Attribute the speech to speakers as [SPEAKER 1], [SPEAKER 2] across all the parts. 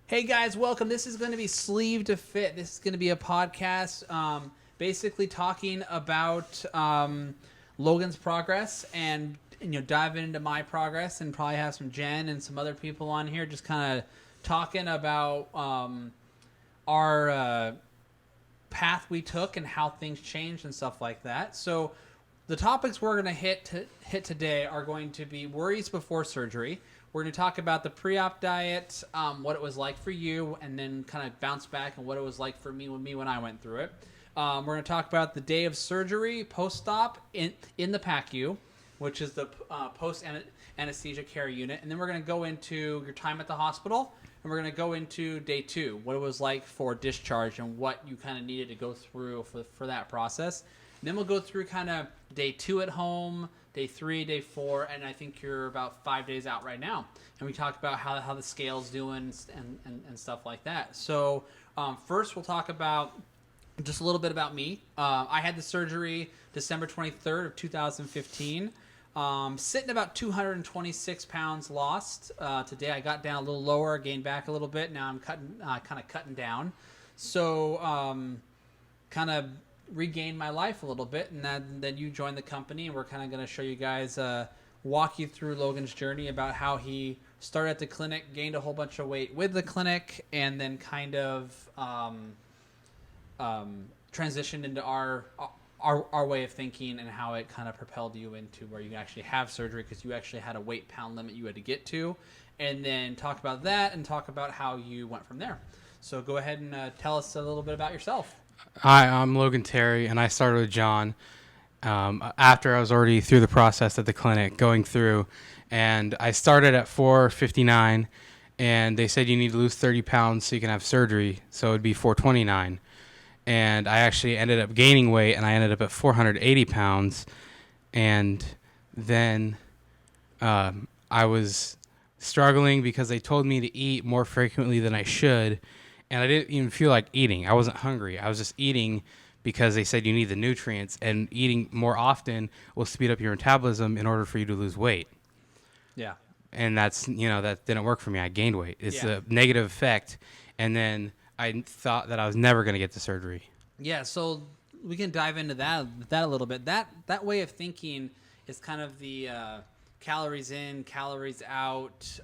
[SPEAKER 1] Hey guys, welcome. This is going to be Sleeved2fit. This is going to be a podcast basically talking about Logan's progress and diving into my progress, and probably have some Jen and some other people on here just kind of talking about our path we took and how things changed and stuff like that. So the topics we're going to hit today are going to be worries before surgery. We're going to talk about the pre-op diet, what it was like for you, and then kind of bounce back and what it was like for me when I went through it. We're going to talk about the day of surgery, post-op in the PACU, which is the post-anesthesia care unit. And then we're going to go into your time at the hospital, and we're going to go into day 2, what it was like for discharge and what you kind of needed to go through for that process. And then we'll go through kind of day 2 at home, day 3, day 4, and I think you're about 5 days out right now. And we talked about how the scale's doing and stuff like that. So first we'll talk about just a little bit about me. I had the surgery December 23rd of 2015. Sitting about 226 pounds lost. Today I got down a little lower, gained back a little bit. Now I'm kind of cutting down. So kind of regain my life a little bit, and then you joined the company, and we're kind of going to show you guys, walk you through Logan's journey about how he started at the clinic, gained a whole bunch of weight with the clinic, and then kind of transitioned into our way of thinking, and how it kind of propelled you into where you actually have surgery, because you actually had a weight pound limit you had to get to, and then talk about that and talk about how you went from there. So go ahead and tell us a little bit about yourself.
[SPEAKER 2] Hi, I'm Logan Terry, and I started with John after I was already through the process at the clinic, going through, and I started at 459, and they said you need to lose 30 pounds so you can have surgery, so it would be 429, and I actually ended up gaining weight, and I ended up at 480 pounds, and then I was struggling because they told me to eat more frequently than I should, and I didn't even feel like eating. I wasn't hungry. I was just eating because they said you need the nutrients, and eating more often will speed up your metabolism in order for you to lose weight.
[SPEAKER 1] Yeah.
[SPEAKER 2] And that didn't work for me. I gained weight. It's a negative effect. And then I thought that I was never going to get the surgery.
[SPEAKER 1] Yeah, so we can dive into that a little bit. That way of thinking is kind of the calories in, calories out,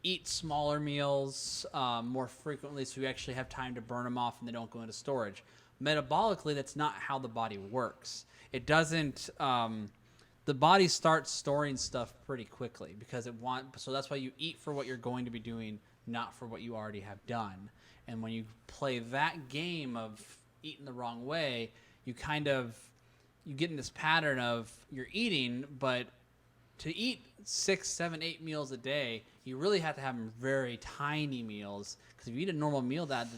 [SPEAKER 1] eat smaller meals more frequently so you actually have time to burn them off and they don't go into storage. Metabolically, that's not how the body works. It doesn't. The body starts storing stuff pretty quickly because so that's why you eat for what you're going to be doing, not for what you already have done. And when you play that game of eating the wrong way, you get in this pattern of you're eating, but to eat 6, 7, 8 meals a day, you really have to have very tiny meals, because if you eat a normal meal that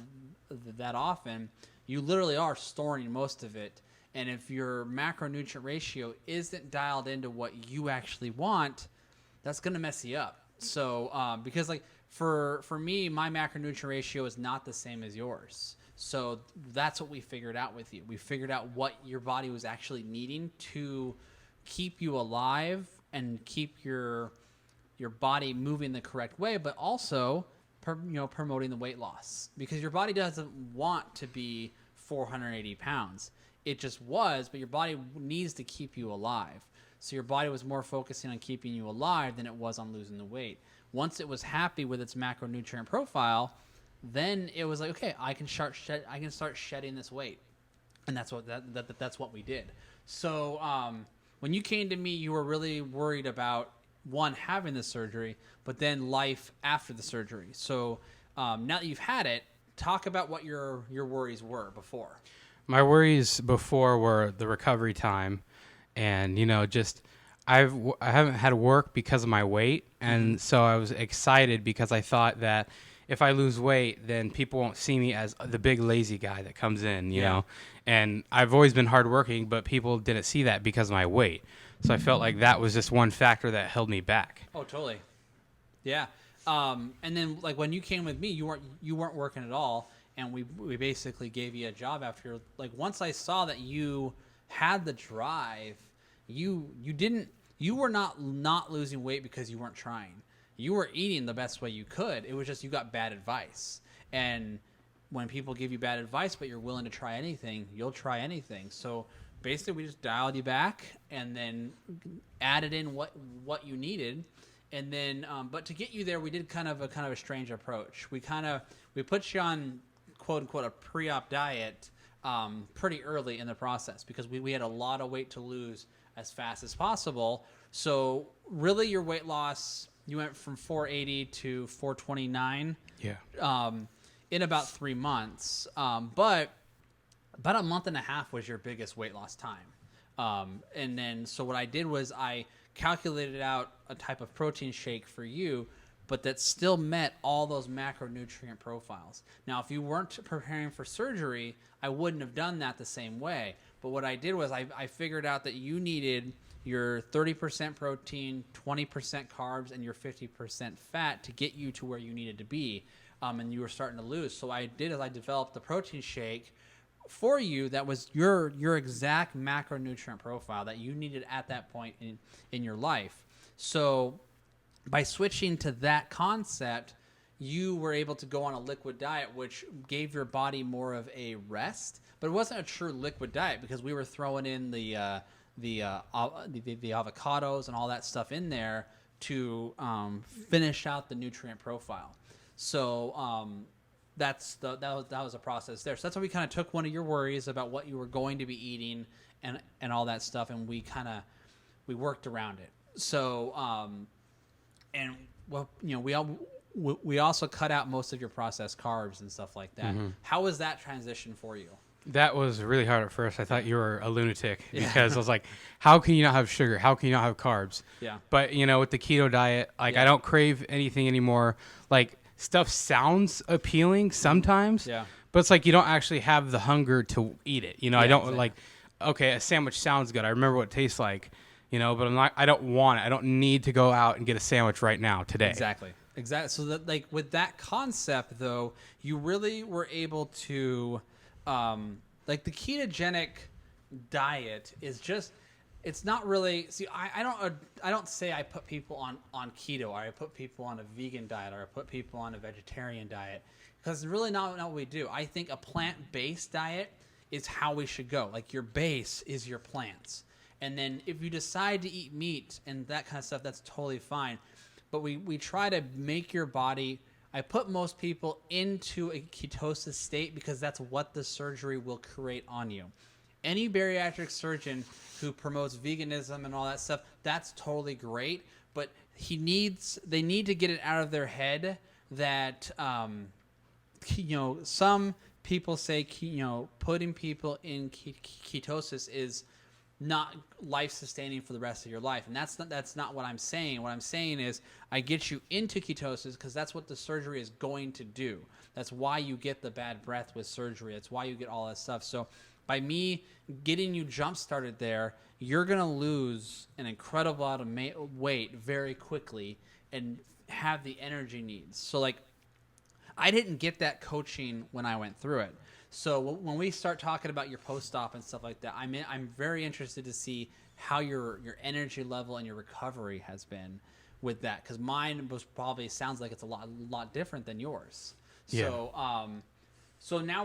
[SPEAKER 1] often, you literally are storing most of it. And if your macronutrient ratio isn't dialed into what you actually want, that's going to mess you up. So because like for me, my macronutrient ratio is not the same as yours. So that's what we figured out with you. We figured out what your body was actually needing to keep you alive and keep your body moving the correct way, but also promoting the weight loss, because your body doesn't want to be 480 pounds. It just was, but your body needs to keep you alive. So your body was more focusing on keeping you alive than it was on losing the weight. Once it was happy with its macronutrient profile, then it was like, okay, I can start shedding this weight, and that's what we did. So when you came to me, you were really worried about, one, having the surgery, but then life after the surgery. So now that you've had it, talk about what your worries were before.
[SPEAKER 2] My worries before were the recovery time, and I haven't had work because of my weight, and so I was excited because I thought that if I lose weight, then people won't see me as the big lazy guy that comes in, you know. And I've always been hardworking, but people didn't see that because of my weight. So I felt like that was just one factor that held me back.
[SPEAKER 1] Oh, totally. Yeah. And then like when you came with me, you weren't working at all, and we basically gave you a job after. Like once I saw that you had the drive, you were not losing weight because you weren't trying. you were eating the best way you could. It was just you got bad advice. And when people give you bad advice, but you're willing to try anything, you'll try anything. So basically, we just dialed you back and then added in what you needed. And then, but to get you there, we did kind of a strange approach. We put you on quote unquote a pre-op diet pretty early in the process because we had a lot of weight to lose as fast as possible. So really, your weight loss, you went from 480 to 429.
[SPEAKER 2] Yeah.
[SPEAKER 1] In about 3 months. But about a month and a half was your biggest weight loss time. And then, so what I did was I calculated out a type of protein shake for you, but that still met all those macronutrient profiles. Now, if you weren't preparing for surgery, I wouldn't have done that the same way. But what I did was I figured out that you needed your 30% protein, 20% carbs, and your 50% fat to get you to where you needed to be. And you were starting to lose. So I developed the protein shake for you that was your exact macronutrient profile that you needed at that point in your life. So by switching to that concept, you were able to go on a liquid diet, which gave your body more of a rest. But it wasn't a true liquid diet because we were throwing in the avocados and all that stuff in there to finish out the nutrient profile. So that was a process there. So that's why we kind of took one of your worries about what you were going to be eating and all that stuff, and we worked around it. So and well, we also cut out most of your processed carbs and stuff like that. Mm-hmm. How was that transition for you?
[SPEAKER 2] That was really hard at first. I thought you were a lunatic because I was like, how can you not have sugar? How can you not have carbs?
[SPEAKER 1] Yeah.
[SPEAKER 2] But with the keto diet, I don't crave anything anymore. Like, stuff sounds appealing sometimes, but it's like you don't actually have the hunger to eat it. I don't like, okay, a sandwich sounds good. I remember what it tastes like, but I don't want it. I don't need to go out and get a sandwich right now today.
[SPEAKER 1] Exactly. So that, like, with that concept though, you really were able to, like, the ketogenic diet is just, it's not really, see, I don't say I put people on keto, or I put people on a vegan diet, or I put people on a vegetarian diet, because it's really not what we do. I think a plant-based diet is how we should go. Like, your base is your plants. And then if you decide to eat meat and that kind of stuff, that's totally fine. But we try to make your body, I put most people into a ketosis state because that's what the surgery will create on you. Any bariatric surgeon who promotes veganism and all that stuff, that's totally great, but they need to get it out of their head that some people say putting people in ketosis is not life sustaining for the rest of your life, and that's not what I'm saying. What I'm saying is I get you into ketosis because that's what the surgery is going to do. That's why you get the bad breath with surgery. That's why you get all that stuff. So by me getting you jump started there, you're going to lose an incredible amount of weight very quickly and have the energy needs. So, like, I didn't get that coaching when I went through it. So when we start talking about your post-op and stuff like that, I'm very interested to see how your energy level and your recovery has been with that, because mine was probably sounds like it's a lot different than yours.
[SPEAKER 2] Yeah.
[SPEAKER 1] So now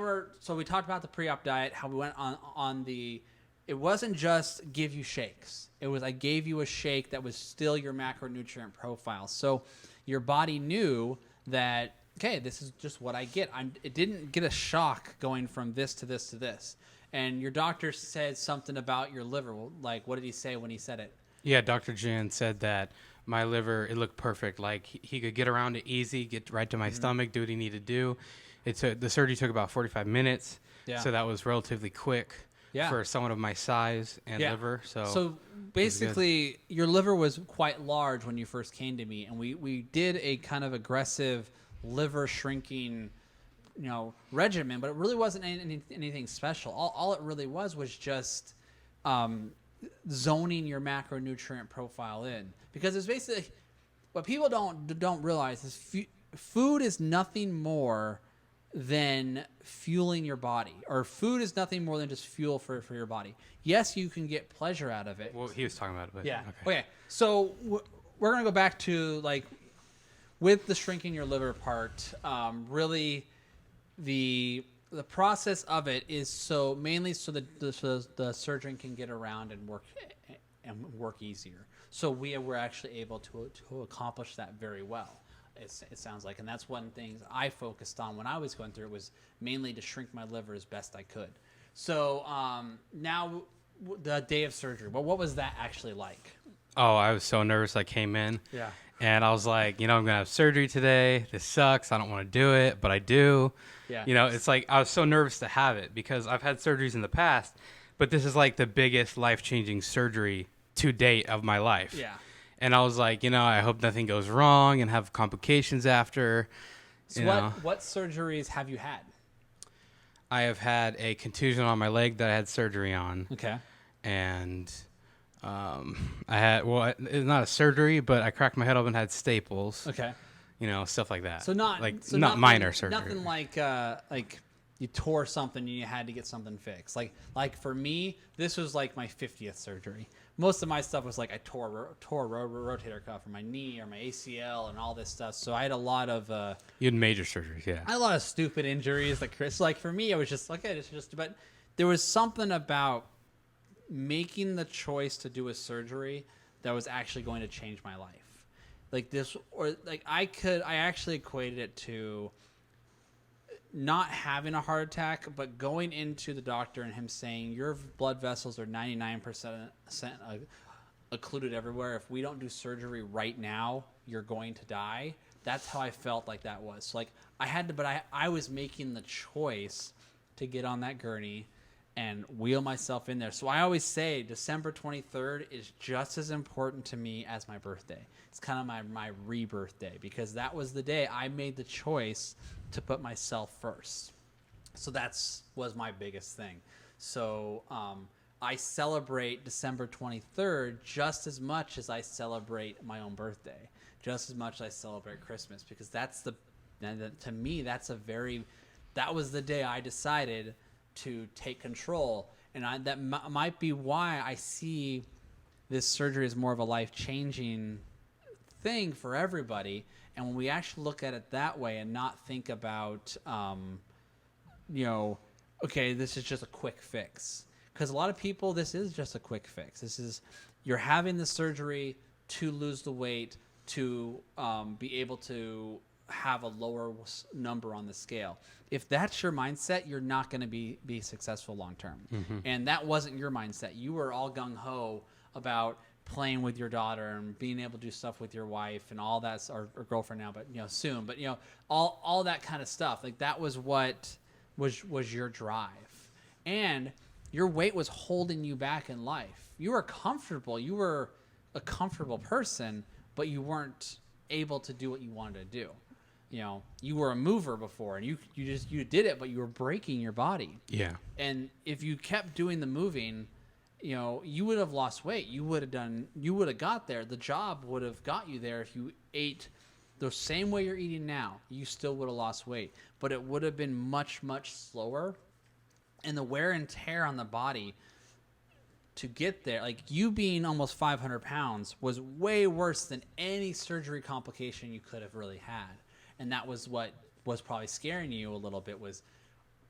[SPEAKER 1] we talked about the pre-op diet, how we went on the, it wasn't just give you shakes. It was I gave you a shake that was still your macronutrient profile. So your body knew that, okay, this is just what I get. It didn't get a shock going from this to this to this. And your doctor said something about your liver. Like, what did he say when he said it?
[SPEAKER 2] Yeah, Dr. Jan said that my liver, it looked perfect. Like, he could get around it easy, get right to my stomach, do what he needed to do. The surgery took about 45 minutes, so that was relatively quick for someone of my size and liver. So
[SPEAKER 1] basically, your liver was quite large when you first came to me, and we did a kind of aggressive liver shrinking regimen, but it really wasn't anything special. All it really was just zoning your macronutrient profile in, because it's basically what people don't realize is food is nothing more than fueling your body, or food is nothing more than just fuel for your body. Yes, you can get pleasure out of it.
[SPEAKER 2] Well, he was talking about it, but
[SPEAKER 1] okay. So we're gonna go back to, like, with the shrinking your liver part, really the process of it is mainly so that the surgeon can get around and work easier. So we were actually able to accomplish that very well. It sounds like, and that's one thing I focused on when I was going through it, was mainly to shrink my liver as best I could. So now the day of surgery, well, what was that actually like?
[SPEAKER 2] Oh, I was so nervous. I came in.
[SPEAKER 1] Yeah.
[SPEAKER 2] And I was like, I'm going to have surgery today. This sucks. I don't want to do it, but I do.
[SPEAKER 1] Yeah.
[SPEAKER 2] It's like I was so nervous to have it because I've had surgeries in the past, but this is like the biggest life-changing surgery to date of my life.
[SPEAKER 1] Yeah.
[SPEAKER 2] And I was like, I hope nothing goes wrong and have complications after.
[SPEAKER 1] So what surgeries have you had?
[SPEAKER 2] I have had a contusion on my leg that I had surgery on.
[SPEAKER 1] Okay.
[SPEAKER 2] And I had, it's not a surgery, but I cracked my head open and had staples.
[SPEAKER 1] Okay.
[SPEAKER 2] Stuff like that.
[SPEAKER 1] So not
[SPEAKER 2] minor surgery.
[SPEAKER 1] Nothing like you tore something and you had to get something fixed. Like for me, this was like my 50th surgery. Most of my stuff was like I tore a rotator cuff or my knee or my ACL and all this stuff. So I had a lot of
[SPEAKER 2] you had major surgeries, yeah.
[SPEAKER 1] I had a lot of stupid injuries. Like for me, I was just like, okay, it's just. But there was something about making the choice to do a surgery that was actually going to change my life. Like this, or like I actually equated it to not having a heart attack, but going into the doctor and him saying your blood vessels are 99% occluded everywhere. If we don't do surgery right now, you're going to die. That's how I felt like that was. So like I had to, but I was making the choice to get on that gurney and wheel myself in there. So I always say December 23rd is just as important to me as my birthday. It's kind of my rebirth day, because that was the day I made the choice to put myself first. So was my biggest thing. So I celebrate December 23rd just as much as I celebrate my own birthday, just as much as I celebrate Christmas, because to me, that was the day I decided to take control. And that might be why I see this surgery as more of a life-changing thing for everybody. And when we actually look at it that way and not think about, okay, this is just a quick fix. Because a lot of people, this is just a quick fix. You're having the surgery to lose the weight, to be able to have a lower number on the scale. If that's your mindset, you're not going to be successful long term. Mm-hmm. And that wasn't your mindset. You were all gung-ho about playing with your daughter and being able to do stuff with your wife and all that, or girlfriend now, but soon. But all that kind of stuff. Like that was what was your drive. And your weight was holding you back in life. You were comfortable. You were a comfortable person, but you weren't able to do what you wanted to do. You were a mover before, and you did it, but you were breaking your body.
[SPEAKER 2] Yeah.
[SPEAKER 1] And if you kept doing the moving, you would have lost weight. You would have got there. The job would have got you there. If you ate the same way you're eating now, you still would have lost weight, but it would have been much, much slower. And the wear and tear on the body to get there, like you being almost 500 pounds, was way worse than any surgery complication you could have really had. And that was what was probably scaring you a little bit, was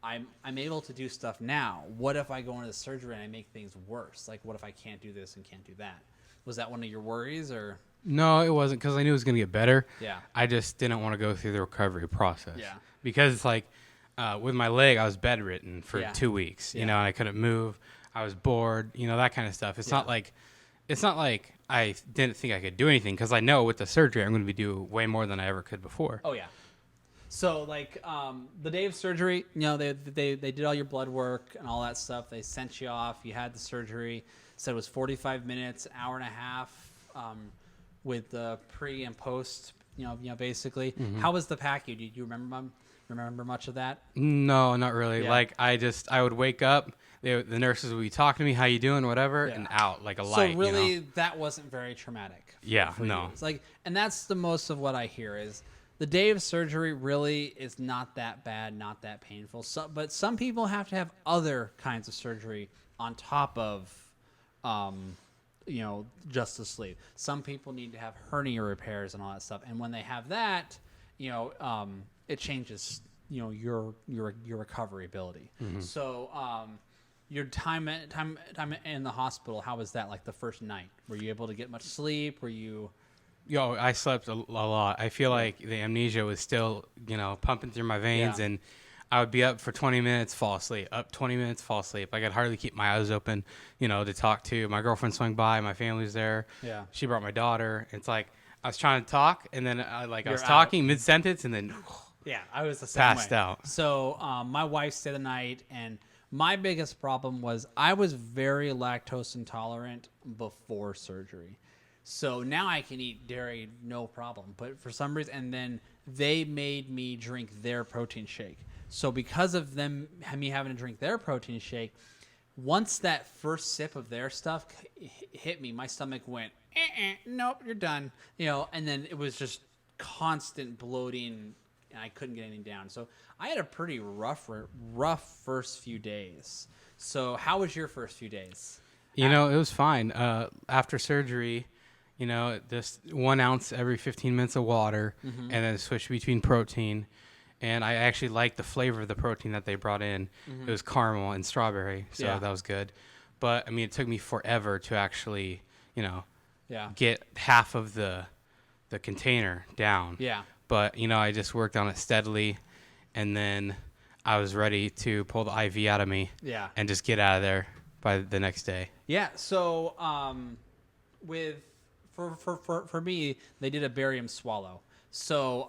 [SPEAKER 1] I'm able to do stuff now. What if I go into the surgery and I make things worse? Like, what if I can't do this and can't do that? Was that one of your worries, or?
[SPEAKER 2] No, it wasn't, because I knew it was going to get better.
[SPEAKER 1] Yeah.
[SPEAKER 2] I just didn't want to go through the recovery process.
[SPEAKER 1] Yeah.
[SPEAKER 2] Because it's like, with my leg, I was bedridden for 2 weeks,
[SPEAKER 1] Yeah.
[SPEAKER 2] and I couldn't move. I was bored, that kind of stuff. It's not like I didn't think I could do anything, because I know with the surgery, I'm going to be doing way more than I ever could before.
[SPEAKER 1] Oh yeah. So like the day of surgery, they did all your blood work and all that stuff. They sent you off. You had the surgery. Said it was 45 minutes, hour and a half, with the pre and post. Basically. Mm-hmm. How was the PACU? Do you remember much of that?
[SPEAKER 2] No, not really.
[SPEAKER 1] Yeah.
[SPEAKER 2] Like I would wake up. The nurses would be talking to me, how you doing, whatever, and out like a light.
[SPEAKER 1] So really, that wasn't very traumatic.
[SPEAKER 2] Yeah,
[SPEAKER 1] for
[SPEAKER 2] no.
[SPEAKER 1] You. It's like, and that's the most of what I hear is the day of surgery really is not that bad, not that painful. But some people have to have other kinds of surgery on top of just to sleep. Some people need to have hernia repairs and all that stuff. And when they have that, it changes, your recovery ability.
[SPEAKER 2] Mm-hmm.
[SPEAKER 1] So, your time in the hospital, how was that? Like the first night, were you able to get much sleep? Were you?
[SPEAKER 2] Yo, I slept a lot. I feel like the amnesia was still, pumping through my veins, and I would be up for 20 minutes, fall asleep. Up 20 minutes, fall asleep. I could hardly keep my eyes open, to talk to. My girlfriend swung by. My family's there.
[SPEAKER 1] Yeah.
[SPEAKER 2] She brought my daughter. It's like I was trying to talk, and then I was
[SPEAKER 1] out.
[SPEAKER 2] talking mid-sentence, and then
[SPEAKER 1] Yeah, I was the same
[SPEAKER 2] passed
[SPEAKER 1] way.
[SPEAKER 2] out.
[SPEAKER 1] So my wife stayed the night, and my biggest problem was I was very lactose intolerant before surgery. So now I can eat dairy, no problem. But for some reason, and then they made me drink their protein shake. So because of me having to drink their protein shake, once that first sip of their stuff hit me, my stomach went, nope, you're done. And then it was just constant bloating, and I couldn't get anything down. So I had a pretty rough first few days. So how was your first few days?
[SPEAKER 2] It was fine. After surgery, this 1 ounce every 15 minutes of water, and then switch between protein. And I actually liked the flavor of the protein that they brought in. It was caramel and strawberry, so that was good. But, it took me forever to actually, get half of the container down.
[SPEAKER 1] Yeah.
[SPEAKER 2] But, I just worked on it steadily, and then I was ready to pull the IV out of me and just get out of there by the next day.
[SPEAKER 1] Yeah, so for me, they did a barium swallow. So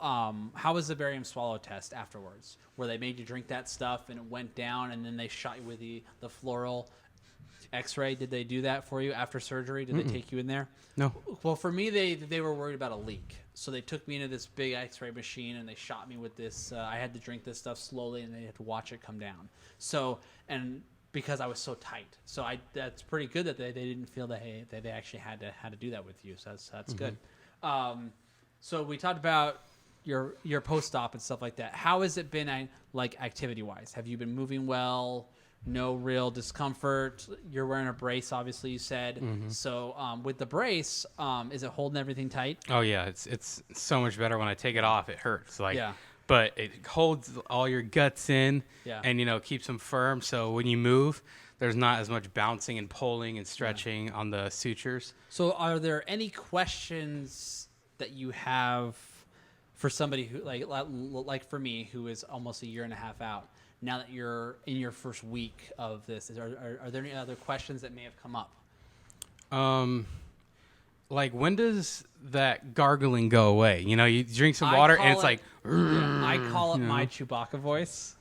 [SPEAKER 1] how was the barium swallow test afterwards? Where they made you drink that stuff and it went down, and then they shot you with the floral x-ray? Did they do that for you after surgery? Did they take you in there?
[SPEAKER 2] No.
[SPEAKER 1] Well, for me, they were worried about a leak. So they took me into this big x-ray machine, and they shot me with this. I had to drink this stuff slowly, and they had to watch it come down. So, and because I was so tight. So that's pretty good that they didn't feel that they actually had to do that with you. So that's good. So we talked about your post-op and stuff like that. How has it been, like, activity-wise? Have you been moving well? No real discomfort? You're wearing a brace, obviously, you said. So with the brace, is it holding everything tight?
[SPEAKER 2] Oh, yeah. It's so much better. When I take it off, it hurts.
[SPEAKER 1] Yeah.
[SPEAKER 2] But it holds all your guts in and, keeps them firm. So when you move, there's not as much bouncing and pulling and stretching on the sutures.
[SPEAKER 1] So are there any questions that you have for somebody who, like for me, who is almost a year and a half out, now that you're in your first week of this? Are there any other questions that may have come up?
[SPEAKER 2] Like, when does that gargling go away? You drink some water and it's like...
[SPEAKER 1] I call it my Chewbacca voice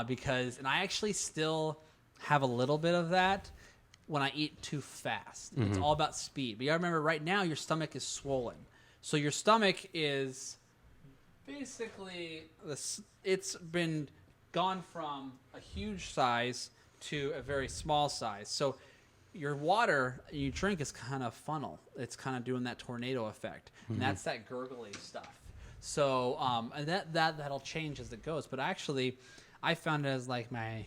[SPEAKER 1] because, and I actually still have a little bit of that when I eat too fast. It's all about speed. But you gotta remember, right now, your stomach is swollen. So your stomach is basically, it's been gone from a huge size to a very small size. So your water you drink is kind of funnel. It's kind of doing that tornado effect, and that's that gurgly stuff. So and that'll change as it goes. But actually, I found it as like my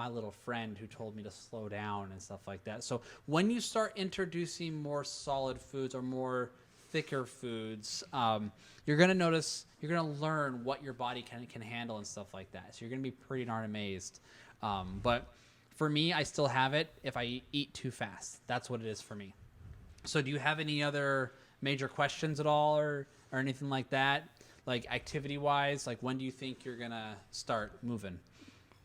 [SPEAKER 1] little friend who told me to slow down and stuff like that. So when you start introducing more solid foods or more thicker foods, you're going to notice, you're going to learn what your body can handle and stuff like that. So you're going to be pretty darn amazed. But for me, I still have it if I eat too fast. That's what it is for me. So do you have any other major questions at all or anything like that? Like activity-wise, like when do you think you're going to start moving?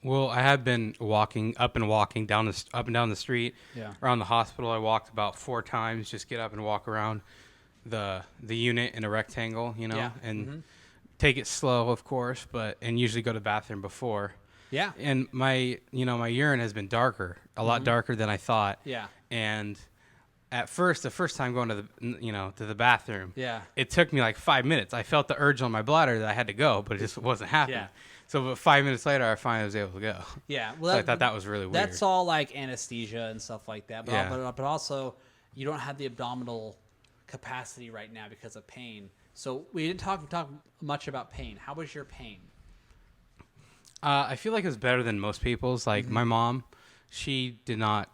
[SPEAKER 2] Well, I have been walking up and down the street. Around the hospital. I walked about 4 times, just get up and walk around the unit in a rectangle, and take it slow, of course, and usually go to the bathroom before.
[SPEAKER 1] Yeah.
[SPEAKER 2] And my urine has been darker, a lot darker than I thought.
[SPEAKER 1] Yeah.
[SPEAKER 2] And at first, the first time going to the bathroom, it took me like 5 minutes. I felt the urge on my bladder that I had to go, but it just wasn't happening. Yeah. So about 5 minutes later, I finally was able to go.
[SPEAKER 1] Yeah.
[SPEAKER 2] Well, so I thought that was really weird.
[SPEAKER 1] That's all like anesthesia and stuff like that. But also, you don't have the abdominal capacity right now because of pain. So we didn't talk much about pain. How was your pain?
[SPEAKER 2] I feel like it was better than most people's. Like my mom, she did not,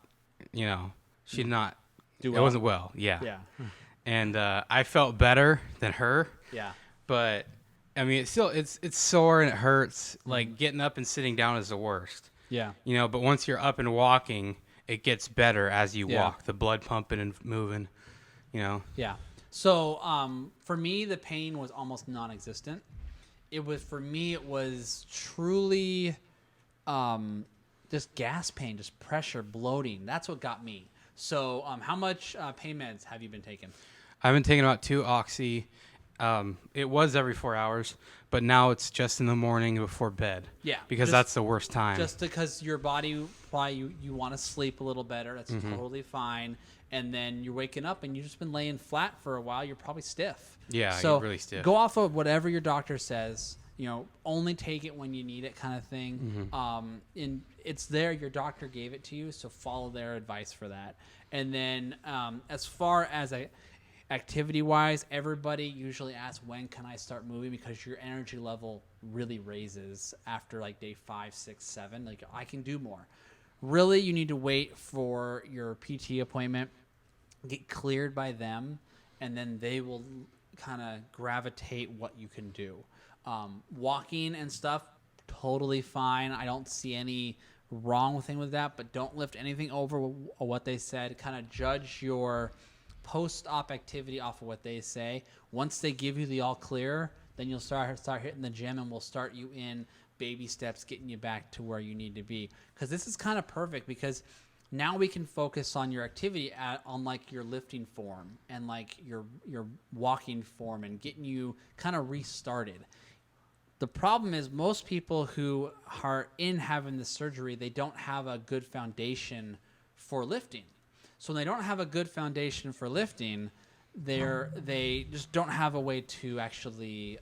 [SPEAKER 2] she did not
[SPEAKER 1] Do
[SPEAKER 2] It wasn't well. Yeah.
[SPEAKER 1] Yeah.
[SPEAKER 2] And I felt better than her.
[SPEAKER 1] Yeah.
[SPEAKER 2] But I mean, it's sore and it hurts. Like getting up and sitting down is the worst.
[SPEAKER 1] Yeah.
[SPEAKER 2] But once you're up and walking, it gets better as you
[SPEAKER 1] Yeah.
[SPEAKER 2] walk. The blood pumping and moving.
[SPEAKER 1] Yeah. So for me, the pain was almost non-existent. It was truly just gas pain, just pressure, bloating. That's what got me. So how much pain meds have you been taking?
[SPEAKER 2] I've been taking about 2 oxy. It was every 4 hours, but now it's just in the morning before bed.
[SPEAKER 1] Yeah.
[SPEAKER 2] Because that's the worst time.
[SPEAKER 1] Just because your body, probably you want to sleep a little better. That's totally fine. And then you're waking up and you've just been laying flat for a while. You're probably stiff.
[SPEAKER 2] Yeah,
[SPEAKER 1] so
[SPEAKER 2] you're really stiff.
[SPEAKER 1] Go off of whatever your doctor says. Only take it when you need it, kind of thing. And it's there. Your doctor gave it to you, so follow their advice for that. And then as far as activity-wise, everybody usually asks, when can I start moving? Because your energy level really raises after like day 5, 6, 7. Like, I can do more. Really, you need to wait for your PT appointment, get cleared by them, and then they will kind of gravitate what you can do. Walking and stuff, totally fine. I don't see any wrong thing with that, but don't lift anything over what they said. Kind of judge your post-op activity off of what they say. Once they give you the all clear, then you'll start hitting the gym, and we'll start you in baby steps, getting you back to where you need to be. Because this is kind of perfect, because now we can focus on your activity on like your lifting form and like your walking form and getting you kind of restarted. The problem is most people who are in having the surgery, they don't have a good foundation for lifting. So when they don't have a good foundation for lifting, they just don't have a way to actually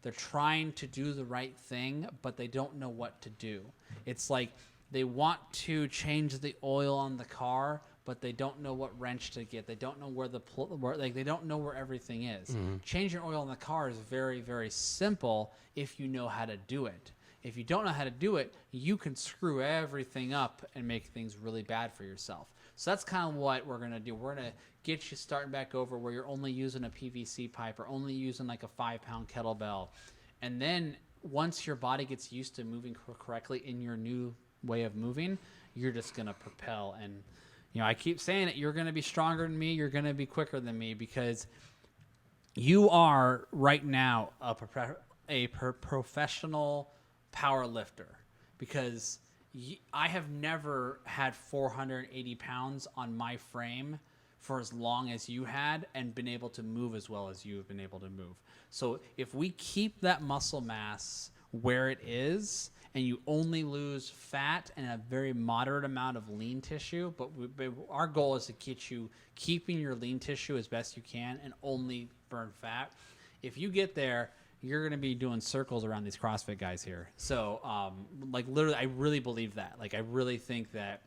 [SPEAKER 1] they're trying to do the right thing, but they don't know what to do. It's like they want to change the oil on the car, but they don't know what wrench to get. They don't know where they don't know where everything is. Changing oil in the car is very, very simple if you know how to do it. If you don't know how to do it, you can screw everything up and make things really bad for yourself. So that's kind of what we're going to do. We're going to get you starting back over where you're only using a PVC pipe or only using like a 5-pound kettlebell. And then once your body gets used to moving correctly in your new way of moving, you're just going to propel. And, I keep saying it, you're going to be stronger than me. You're going to be quicker than me, because you are right now a professional power lifter, because I have never had 480 pounds on my frame for as long as you had and been able to move as well as you have been able to move. So if we keep that muscle mass where it is and you only lose fat and a very moderate amount of lean tissue, but our goal is to get you keeping your lean tissue as best you can and only burn fat. If you get there, you're going to be doing circles around these CrossFit guys here. So, literally, I really believe that. I really think that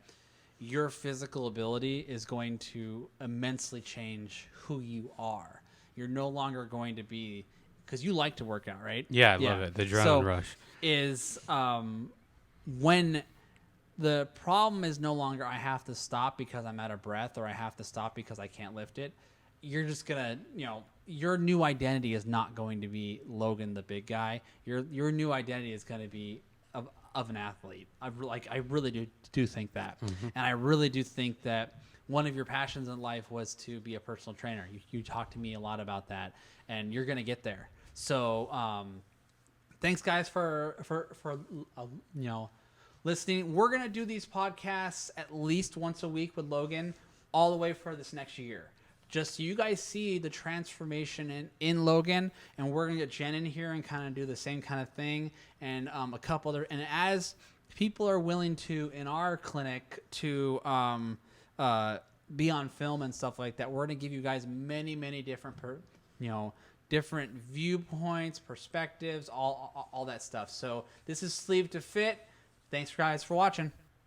[SPEAKER 1] your physical ability is going to immensely change who you are. You're no longer going to be, because you like to work out, right?
[SPEAKER 2] Yeah, I love it. The adrenaline rush.
[SPEAKER 1] Is when the problem is no longer I have to stop because I'm out of breath or I have to stop because I can't lift it. You're just going to, your new identity is not going to be Logan the big guy. Your new identity is going to be of an athlete. I really do think that. Mm-hmm. And I really do think that one of your passions in life was to be a personal trainer. You talked to me a lot about that, and you're going to get there. So thanks, guys, for listening. We're going to do these podcasts at least once a week with Logan all the way for this next year. Just so you guys see the transformation in Logan, and we're going to get Jen in here and kind of do the same kind of thing, and a couple other. And as people are willing to, in our clinic, to be on film and stuff like that, we're going to give you guys many, many different, different viewpoints, perspectives, all that stuff. So this is Sleeved2fit. Thanks, guys, for watching.